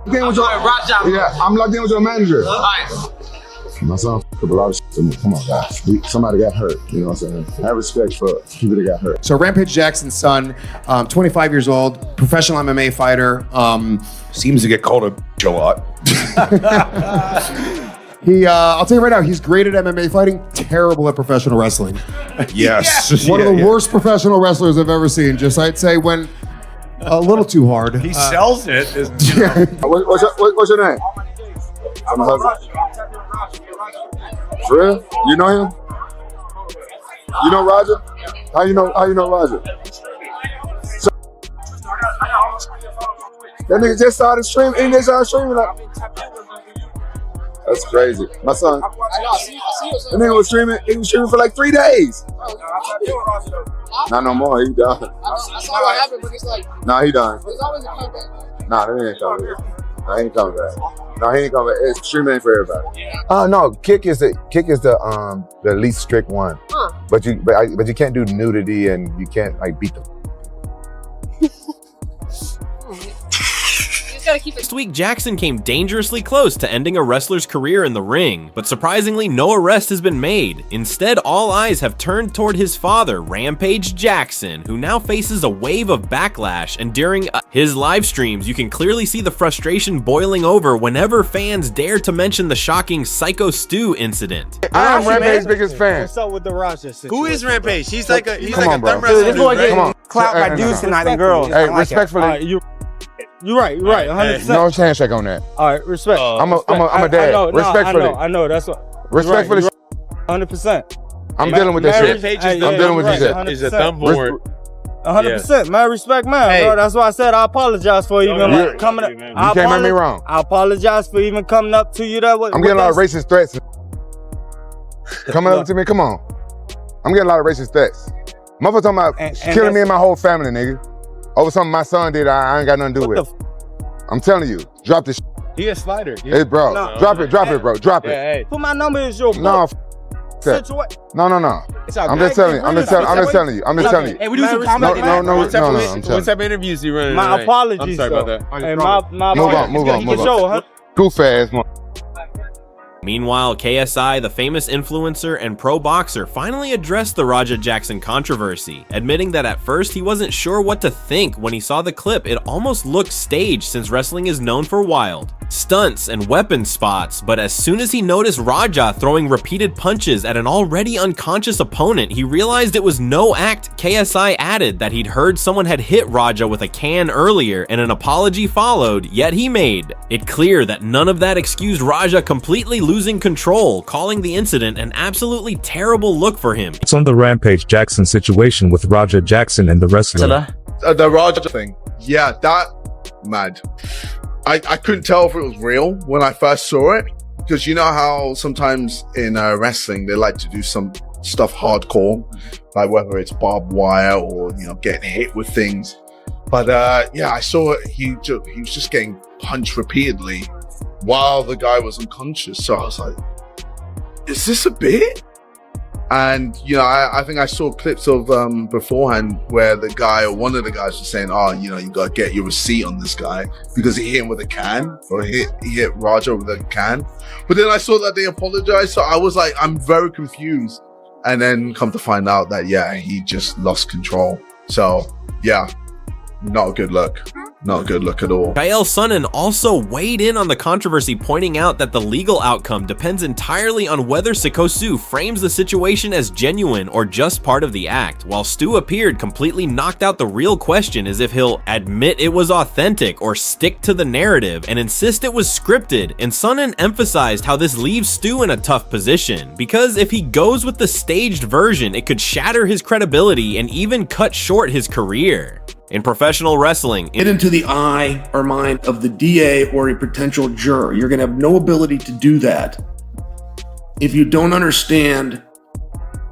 Yeah, I'm locked in with your manager. All right. My son f***ed up a lot of shit to me. Come on, guys. Somebody got hurt. You know what I'm saying? I have respect for people that got hurt. So Rampage Jackson's son, 25 years old, professional MMA fighter. Seems to get called a lot. I'll tell you right now, he's great at MMA fighting, terrible at professional wrestling. Yes. One of the worst professional wrestlers I've ever seen. Just, I'd say, went a little too hard. He sells it. What's your name? I'm a husband. For real? You know him? You know Roger? How you know Roger? So, that nigga just started streaming. He just started streaming. That's crazy. My son. That nigga was streaming. He was streaming for like 3 days. Not no more. He done. I saw what happened, but it's like. Nah, he done. There's always a comeback. Nah, that ain't coming back. Nah, he ain't coming back. No, he ain't coming back. It's streaming ain't for everybody. No, kick is the least strict one. Huh. But you can't do nudity and you can't like beat them. Last week, Jackson came dangerously close to ending a wrestler's career in the ring, but surprisingly, no arrest has been made. Instead, all eyes have turned toward his father, Rampage Jackson, who now faces a wave of backlash, and during his live streams, you can clearly see the frustration boiling over whenever fans dare to mention the shocking Psycho Stu incident. I am Rampage's biggest fan. What's up with the Raja situation? Who is Rampage? He's like a thumb wrestler. This boy getting clout by dudes tonight and girls. Hey, respectfully. You're right, 100%. No handshake on that. All right, respect. I'm a dad. Respectfully. I know. That's what. Respectfully. 100%. I'm dealing with this shit. I'm dealing with this shit. He's a thumb board. 100%, man. Respect, man, bro. That's why I said I apologize for even coming up. You can't make me wrong. I apologize for even coming up to you that way. I'm getting a lot of racist threats. Coming up to me, come on. I'm getting a lot of racist threats. Motherfucker talking about killing me and my whole family, nigga. Over something my son did, I ain't got nothing to do with. I'm telling you, drop this. He a slider. Hey, bro, drop it, bro, drop it. Hey. Put my number in your book. No, no. I'm just telling you. Hey, we do some comedy. No. What type of interviews you running? My apologies. I'm sorry about that. Hey, my move on. Goof ass, man. Meanwhile, KSI, the famous influencer and pro boxer, finally addressed the Raja Jackson controversy, admitting that at first he wasn't sure what to think when he saw the clip. It almost looked staged since wrestling is known for wild stunts and weapon spots, but as soon as he noticed Raja throwing repeated punches at an already unconscious opponent, he realized it was no act. KSI added that he'd heard someone had hit Raja with a can earlier and an apology followed, yet he made it clear that none of that excused Raja completely losing control, calling the incident an absolutely terrible look for him. It's on the Rampage Jackson situation with Raja Jackson and the wrestler. The Raja thing. Yeah, that mad. I couldn't tell if it was real when I first saw it, because you know how sometimes in wrestling they like to do some stuff hardcore, like whether it's barbed wire or getting hit with things. But yeah, I saw it. He was just getting punched repeatedly while the guy was unconscious. So I was like, is this a bit? And I think I saw clips of beforehand where the guy or one of the guys was saying, you gotta get your receipt on this guy because he hit him with a can, or he hit Raja with a can. But then I saw that they apologized, so I was like, I'm very confused. And then come to find out that he just lost control. So yeah, not a good look. Not a good look at all. Chael Sonnen also weighed in on the controversy, pointing out that the legal outcome depends entirely on whether Sikosu frames the situation as genuine or just part of the act, while Stu appeared completely knocked out. The real question is if he'll admit it was authentic or stick to the narrative and insist it was scripted, and Sonnen emphasized how this leaves Stu in a tough position, because if he goes with the staged version, it could shatter his credibility and even cut short his career. In professional wrestling, get into the eye or mind of the DA or a potential juror. You're going to have no ability to do that if you don't understand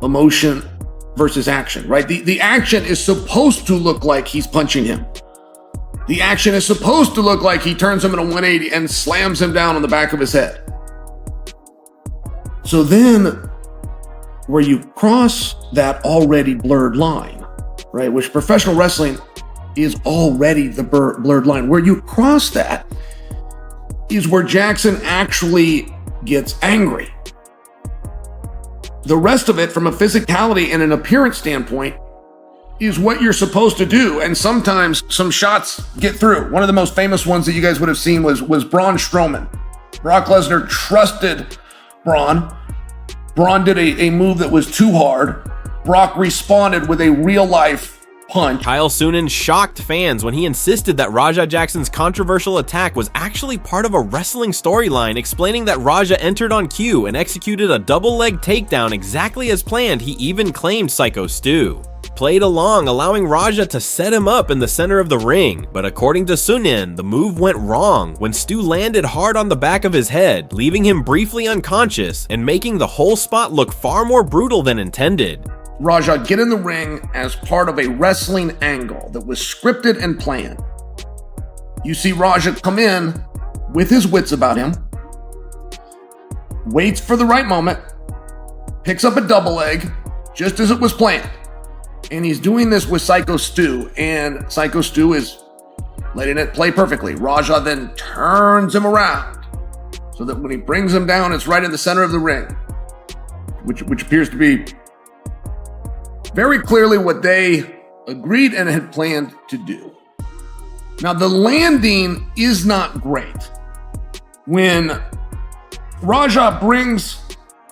emotion versus action, right? The action is supposed to look like he's punching him. The action is supposed to look like he turns him in a 180 and slams him down on the back of his head. So then, where you cross that already blurred line, right, which professional wrestling is already the blurred line. Where you cross that is where Jackson actually gets angry. The rest of it, from a physicality and an appearance standpoint, is what you're supposed to do. And sometimes some shots get through. One of the most famous ones that you guys would have seen was Braun Strowman. Brock Lesnar trusted Braun. Braun did a move that was too hard. Brock responded with a real-life punch. Kyle Soonen shocked fans when he insisted that Raja Jackson's controversial attack was actually part of a wrestling storyline, explaining that Raja entered on cue and executed a double-leg takedown exactly as planned. He even claimed Psycho Stu played along, allowing Raja to set him up in the center of the ring. But according to Soonen, the move went wrong when Stu landed hard on the back of his head, leaving him briefly unconscious and making the whole spot look far more brutal than intended. Raja get in the ring as part of a wrestling angle that was scripted and planned. You see Raja come in with his wits about him, waits for the right moment, picks up a double leg just as it was planned. And he's doing this with Psycho Stu, and Psycho Stu is letting it play perfectly. Raja then turns him around so that when he brings him down, it's right in the center of the ring, which appears to be very clearly what they agreed and had planned to do. Now, the landing is not great. When Raja brings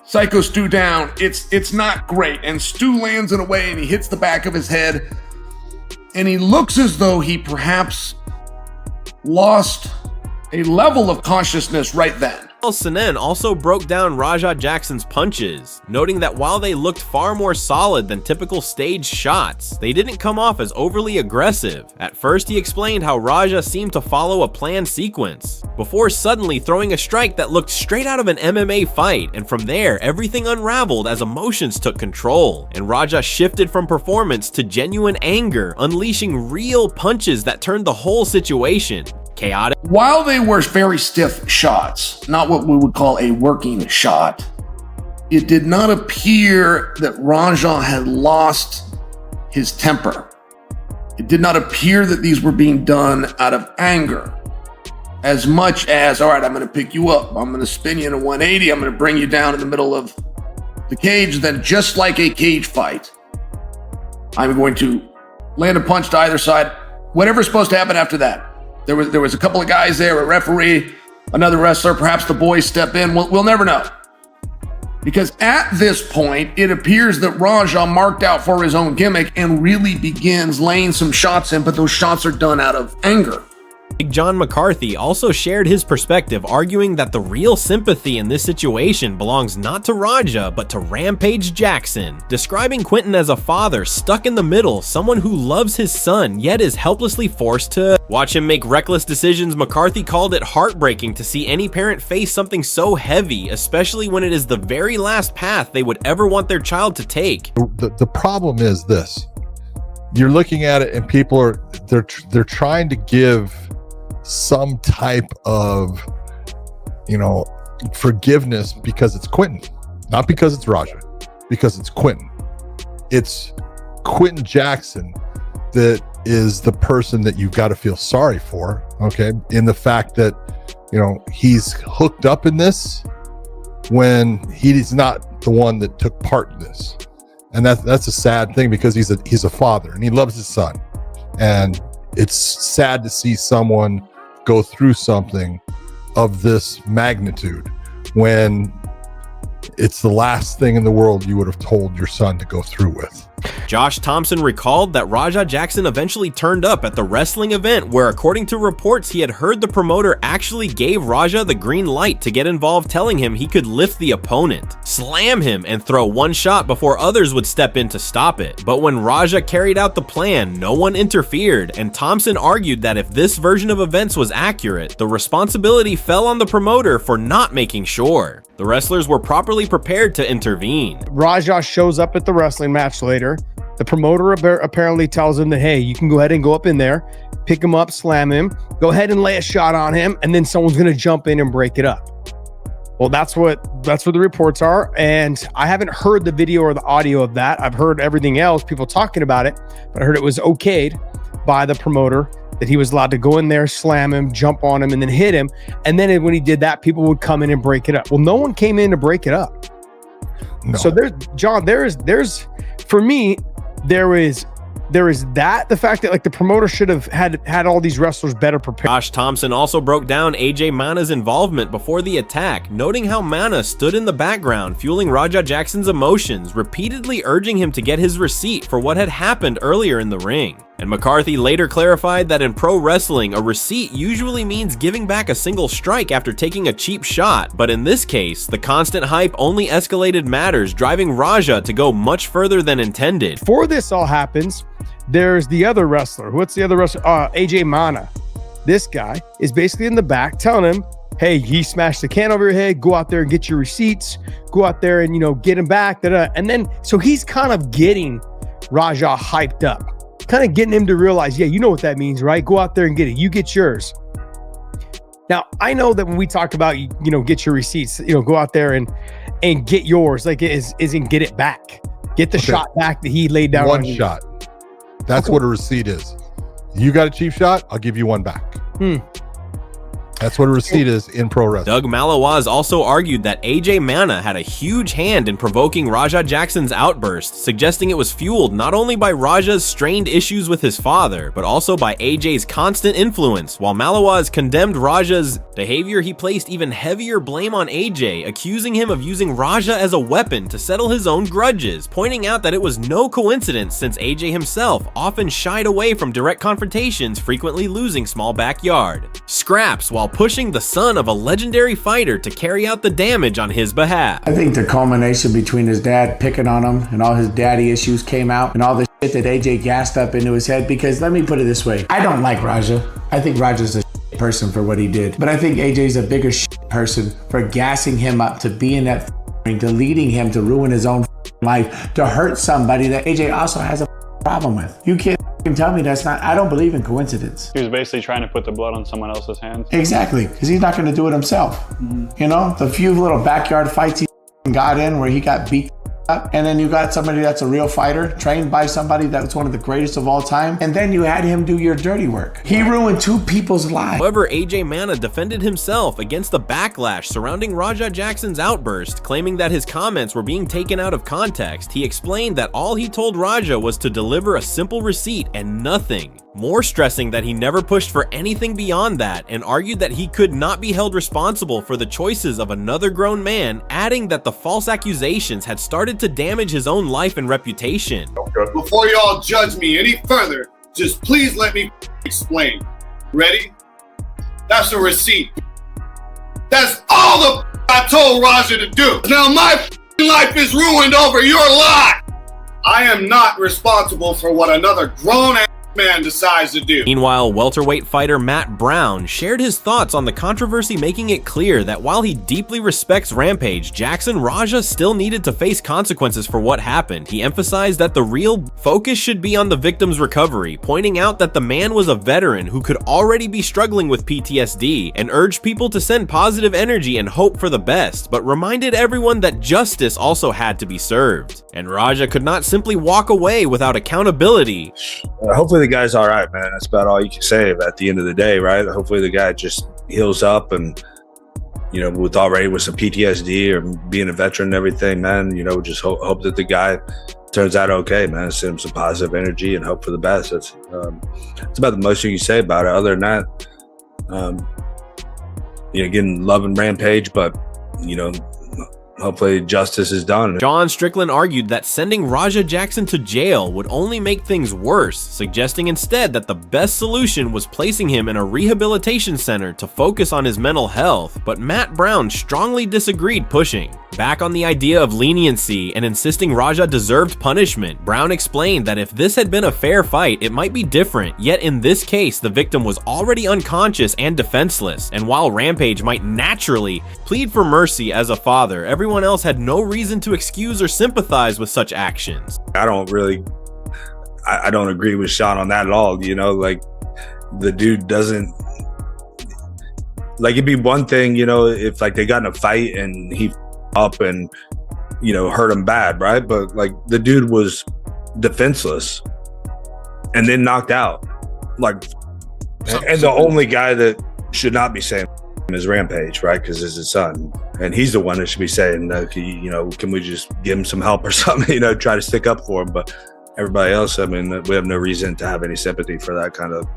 Psycho Stu down, it's not great. And Stu lands in a way and he hits the back of his head. And he looks as though he perhaps lost a level of consciousness right then. Soonen also broke down Raja Jackson's punches, noting that while they looked far more solid than typical stage shots, they didn't come off as overly aggressive. At first, he explained how Raja seemed to follow a planned sequence, before suddenly throwing a strike that looked straight out of an MMA fight, and from there, everything unraveled as emotions took control, and Raja shifted from performance to genuine anger, unleashing real punches that turned the whole situation chaotic. While they were very stiff shots, not what we would call a working shot, it did not appear that Raja had lost his temper. It did not appear that these were being done out of anger, as much as, all right, I'm going to pick you up, I'm going to spin you in a 180, I'm going to bring you down in the middle of the cage, then just like a cage fight, I'm going to land a punch to either side, whatever's supposed to happen after that. There was a couple of guys there, a referee, another wrestler, perhaps the boys step in. We'll never know. Because at this point, it appears that Raja marked out for his own gimmick and really begins laying some shots in, but those shots are done out of anger. Big John McCarthy also shared his perspective, arguing that the real sympathy in this situation belongs not to Raja, but to Rampage Jackson, describing Quinton as a father stuck in the middle, someone who loves his son, yet is helplessly forced to watch him make reckless decisions. McCarthy called it heartbreaking to see any parent face something so heavy, especially when it is the very last path they would ever want their child to take. The problem is this. You're looking at it and people are, they're trying to give some type of, forgiveness because it's Quinton, not because it's Raja, because it's Quinton. It's Quinton Jackson that is the person that you've got to feel sorry for, okay? In the fact that, he's hooked up in this when he's not the one that took part in this. And that's a sad thing because he's a father and he loves his son. And it's sad to see someone go through something of this magnitude when it's the last thing in the world you would have told your son to go through with. Josh Thompson recalled that Raja Jackson eventually turned up at the wrestling event where, according to reports, he had heard the promoter actually gave Raja the green light to get involved, telling him he could lift the opponent, slam him, and throw one shot before others would step in to stop it. But when Raja carried out the plan, no one interfered, and Thompson argued that if this version of events was accurate, the responsibility fell on the promoter for not making sure the wrestlers were properly prepared to intervene. Raja shows up at the wrestling match later. The promoter apparently tells him that, hey, you can go ahead and go up in there, pick him up, slam him, go ahead and lay a shot on him, and then someone's going to jump in and break it up. Well, that's what the reports are, and I haven't heard the video or the audio of that. I've heard everything else, people talking about it, but I heard it was okayed by the promoter that he was allowed to go in there, slam him, jump on him, and then hit him. And then when he did that, people would come in and break it up. Well, no one came in to break it up. No. So there's for me, there is that, the fact that like the promoter should have had all these wrestlers better prepared. Josh Thompson also broke down AJ Mana's involvement before the attack, noting how Mana stood in the background, fueling Raja Jackson's emotions, repeatedly urging him to get his receipt for what had happened earlier in the ring. And McCarthy later clarified that in pro wrestling, a receipt usually means giving back a single strike after taking a cheap shot, but in this case, the constant hype only escalated matters, driving Raja to go much further than intended. Before this all happens, there's the other wrestler. What's the other wrestler? AJ Mana. This guy is basically in the back telling him, hey, he smashed the can over your head, go out there and get your receipts, go out there and, get him back. And then, so he's kind of getting Raja hyped up, kind of getting him to realize, yeah, you know what that means, right? Go out there and get it. You get yours. Now, I know that when we talk about, get your receipts, go out there and get yours, like isn't get it back. Get the shot back that he laid down. One shot. That's what a receipt is. You got a cheap shot, I'll give you one back. That's what a receipt is in pro wrestling. Doug Malawaz also argued that AJ Mana had a huge hand in provoking Raja Jackson's outburst, suggesting it was fueled not only by Raja's strained issues with his father, but also by AJ's constant influence. While Malawaz condemned Raja's behavior, he placed even heavier blame on AJ, accusing him of using Raja as a weapon to settle his own grudges, pointing out that it was no coincidence since AJ himself often shied away from direct confrontations, frequently losing small backyard scraps while pushing the son of a legendary fighter to carry out the damage on his behalf. I think the culmination between his dad picking on him and all his daddy issues came out and all the shit that AJ gassed up into his head, because let me put it this way. I don't like Raja. I think Raja's a person for what he did. But I think AJ's a bigger person for gassing him up to be in that ring, to leading him to ruin his own life, to hurt somebody that AJ also has a problem with. You can't tell me that's not. I don't believe in coincidence. He was basically trying to put the blood on someone else's hands. Exactly, because he's not going to do it himself. The few little backyard fights he got in where he got beat up, and then you got somebody that's a real fighter, trained by somebody that's one of the greatest of all time, and then you had him do your dirty work. He ruined two people's lives. However, AJ Mana defended himself against the backlash surrounding Raja Jackson's outburst, claiming that his comments were being taken out of context. He explained that all he told Raja was to deliver a simple receipt and nothing more, stressing that he never pushed for anything beyond that, and argued that he could not be held responsible for the choices of another grown man, adding that the false accusations had started to damage his own life and reputation. Before y'all judge me any further, just please let me explain. Ready? That's a receipt. That's all the I told Raja to do. Now my life is ruined over your lie. I am not responsible for what another grown-ass man decides to do. Meanwhile, welterweight fighter Matt Brown shared his thoughts on the controversy, making it clear that while he deeply respects Rampage Jackson, Raja still needed to face consequences for what happened. He emphasized that the real focus should be on the victim's recovery, pointing out that the man was a veteran who could already be struggling with PTSD, and urged people to send positive energy and hope for the best, but reminded everyone that justice also had to be served. And Raja could not simply walk away without accountability. Hopefully the guy's all right, man. That's about all you can say at the end of the day, right? Hopefully the guy just heals up and, with some PTSD or being a veteran and everything, man, just hope that the guy turns out okay, man. Send him some positive energy and hope for the best. That's about the most you can say about it. Other than that, getting love and Rampage, but, hopefully justice is done. John Strickland argued that sending Raja Jackson to jail would only make things worse, suggesting instead that the best solution was placing him in a rehabilitation center to focus on his mental health, but Matt Brown strongly disagreed, pushing back on the idea of leniency and insisting Raja deserved punishment. Brown explained that if this had been a fair fight, it might be different, yet in this case, the victim was already unconscious and defenseless, and while Rampage might naturally plead for mercy as a father, everyone else had no reason to excuse or sympathize with such actions. I don't agree with Sean on that at all. The dude doesn't, it'd be one thing, if they got in a fight and he up and, hurt him bad, right? But the dude was defenseless and then knocked out. And the only guy that should not be saying is Rampage, right? Because it's his son, and he's the one that should be saying, can we just give him some help or something? Try to stick up for him. But everybody else, I mean, we have no reason to have any sympathy for that kind of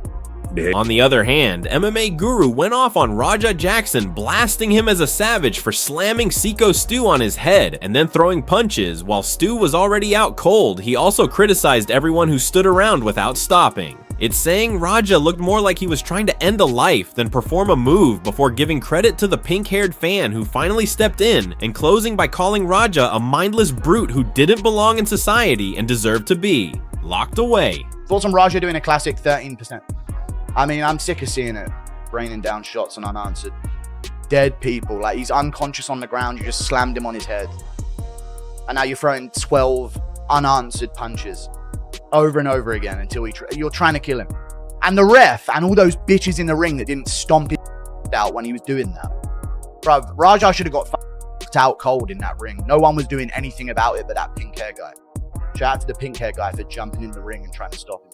behavior. On the other hand, MMA Guru went off on Raja Jackson, blasting him as a savage for slamming Seiko Stu on his head and then throwing punches. While Stu was already out cold, he also criticized everyone who stood around without stopping. It's saying Raja looked more like he was trying to end a life than perform a move, before giving credit to the pink-haired fan who finally stepped in, and closing by calling Raja a mindless brute who didn't belong in society and deserved to be locked away. Thoughts on Raja doing a classic 13%? I mean, I'm sick of seeing it, raining down shots and unanswered. Dead people, like he's unconscious on the ground, you just slammed him on his head. And now you're throwing 12 unanswered punches over and over again until you're trying to kill him. And the ref and all those bitches in the ring that didn't stomp his out when he was doing that. Bruv, Raja should have got out cold in that ring. No one was doing anything about it but that pink hair guy. Shout out to the pink hair guy for jumping in the ring and trying to stop him.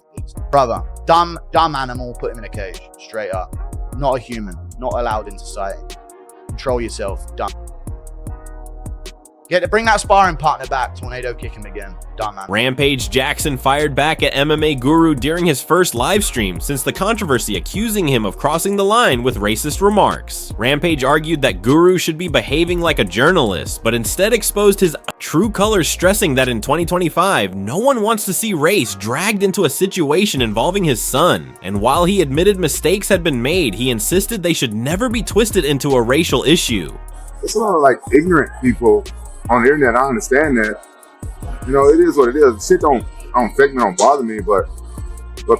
Brother, dumb animal, put him in a cage, straight up. Not a human, not allowed in society. Control yourself, dumb. Bring that sparring partner back, tornado kick him again, dumb man. Rampage Jackson fired back at MMA Guru during his first live stream since the controversy accusing him of crossing the line with racist remarks. Rampage argued that Guru should be behaving like a journalist, but instead exposed his true colors, stressing that in 2025, no one wants to see race dragged into a situation involving his son. And while he admitted mistakes had been made, he insisted they should never be twisted into a racial issue. It's a lot of like ignorant people on the internet. I understand that. It is what it is. Shit don't affect me, don't bother me, but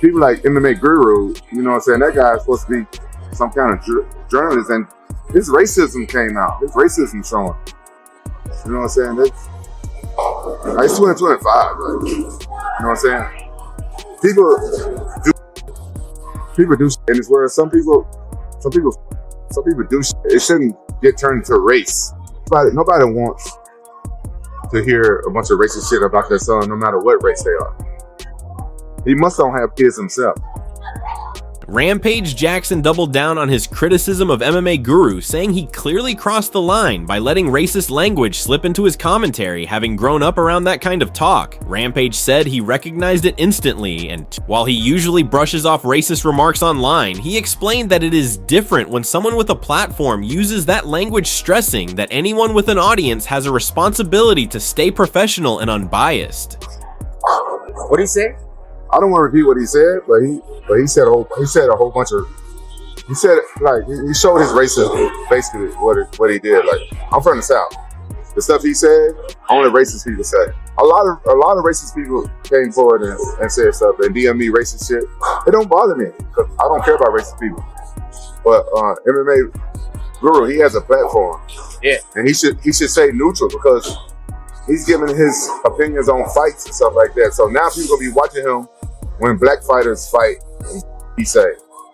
people like MMA Guru, you know what I'm saying, that guy is supposed to be some kind of journalist, and his racism came out. His racism showing. You know what I'm saying? It's 2025, right? You know what I'm saying? People do shit in this world. Some people do shit. It shouldn't get turned into race. Nobody wants to hear a bunch of racist shit about their son, no matter what race they are. He must don't have kids himself. Rampage Jackson doubled down on his criticism of MMA Guru, saying he clearly crossed the line by letting racist language slip into his commentary, having grown up around that kind of talk. Rampage said he recognized it instantly, and while he usually brushes off racist remarks online, he explained that it is different when someone with a platform uses that language, stressing that anyone with an audience has a responsibility to stay professional and unbiased. What did he say? I don't want to repeat what he said, but he said a whole bunch of. He said like he showed his racism, basically what he did. Like, I'm from the South. The stuff he said, only racist people say. A lot of racist people came forward and said stuff and DM me racist shit. It don't bother me because I don't care about racist people. But MMA Guru, he has a platform. Yeah, and he should stay neutral because he's giving his opinions on fights and stuff like that. So now people gonna be watching him when black fighters fight. He say,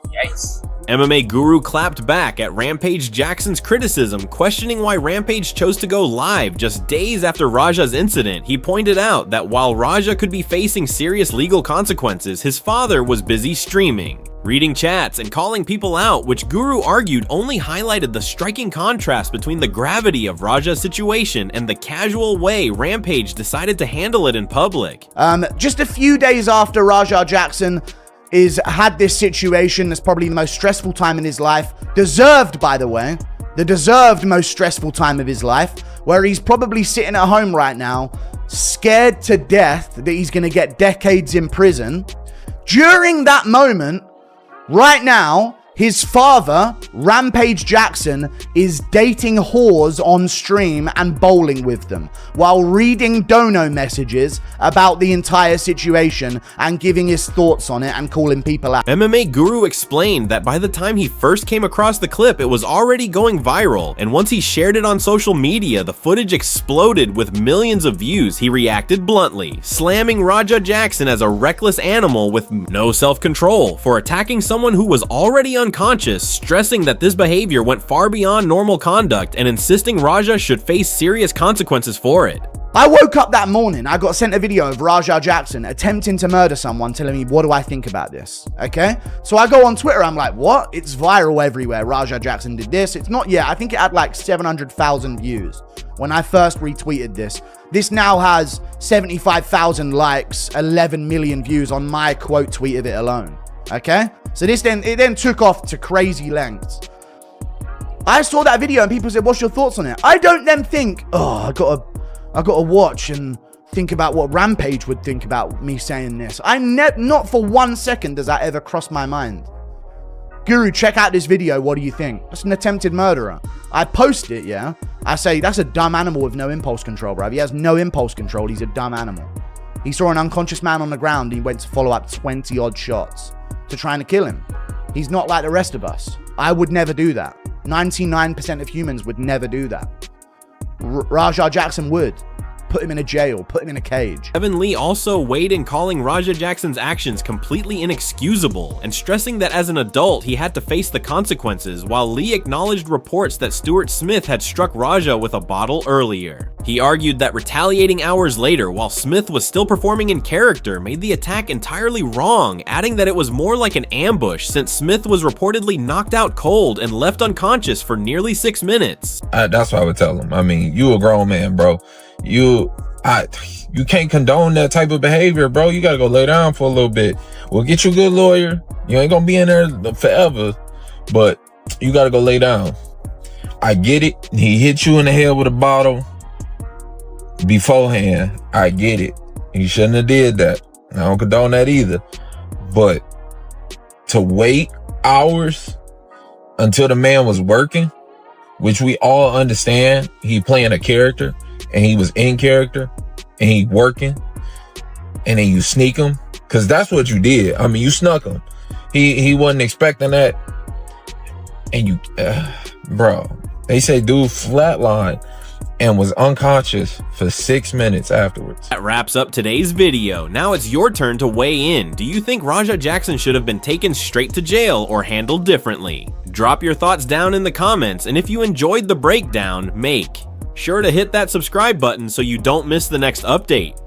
"Yikes." MMA Guru clapped back at Rampage Jackson's criticism, questioning why Rampage chose to go live just days after Raja's incident. He pointed out that while Raja could be facing serious legal consequences, his father was busy streaming, reading chats, and calling people out, which Guru argued only highlighted the striking contrast between the gravity of Raja's situation and the casual way Rampage decided to handle it in public. Just a few days after Raja Jackson had this situation, that's probably the most stressful time in his life, deserved, by the way, the deserved most stressful time of his life, where he's probably sitting at home right now, scared to death that he's going to get decades in prison. During that moment, right now, his father, Rampage Jackson, is dating whores on stream and bowling with them while reading dono messages about the entire situation and giving his thoughts on it and calling people out. MMA Guru explained that by the time he first came across the clip, it was already going viral, and once he shared it on social media, the footage exploded with millions of views. He reacted bluntly, slamming Raja Jackson as a reckless animal with no self-control for attacking someone who was already unconscious, stressing that this behavior went far beyond normal conduct and insisting Raja should face serious consequences for it. I woke up that morning, I got sent a video of Rampage Jackson attempting to murder someone, telling me, what do I think about this? Okay? So I go on Twitter, I'm like, what? It's viral everywhere. Rampage Jackson did this. It's not yet. I think it had like 700,000 views when I first retweeted this. This now has 75,000 likes, 11 million views on my quote tweet of it alone. Okay? So it then took off to crazy lengths. I saw that video and people said, what's your thoughts on it? I don't then think, oh, I gotta watch and think about what Rampage would think about me saying this. Not for 1 second does that ever cross my mind. Guru, check out this video. What do you think? That's an attempted murderer. I post it, yeah? I say, that's a dumb animal with no impulse control, bro. He has no impulse control. He's a dumb animal. He saw an unconscious man on the ground. He went to follow up 20 odd shots to trying to kill him. He's not like the rest of us. I would never do that. 99% of humans would never do that. Rampage Jackson would. Put him in a jail, put him in a cage. Kevin Lee also weighed in calling Rampage Jackson's actions completely inexcusable and stressing that as an adult he had to face the consequences, while Lee acknowledged reports that Stuart Smith had struck Raja with a bottle earlier. He argued that retaliating hours later while Smith was still performing in character made the attack entirely wrong, adding that it was more like an ambush since Smith was reportedly knocked out cold and left unconscious for nearly 6 minutes. That's what I would tell him. I mean, you a grown man, bro. You can't condone that type of behavior, bro. You gotta go lay down for a little bit. We'll get you a good lawyer. You ain't gonna be in there forever, but you gotta go lay down. I get it. He hit you in the head with a bottle beforehand. I get it. He shouldn't have did that. I don't condone that either. But to wait hours until the man was working, which we all understand, he playing a character and he was in character and he working, and then you sneak him, because that's what you did. I mean, you snuck him. He wasn't expecting that, and you bro, they say dude flatlined and was unconscious for 6 minutes afterwards. That wraps up today's video. Now it's your turn to weigh in. Do you think Rampage Jackson should have been taken straight to jail or handled differently? Drop your thoughts down in the comments, and if you enjoyed the breakdown, make sure to hit that subscribe button so you don't miss the next update.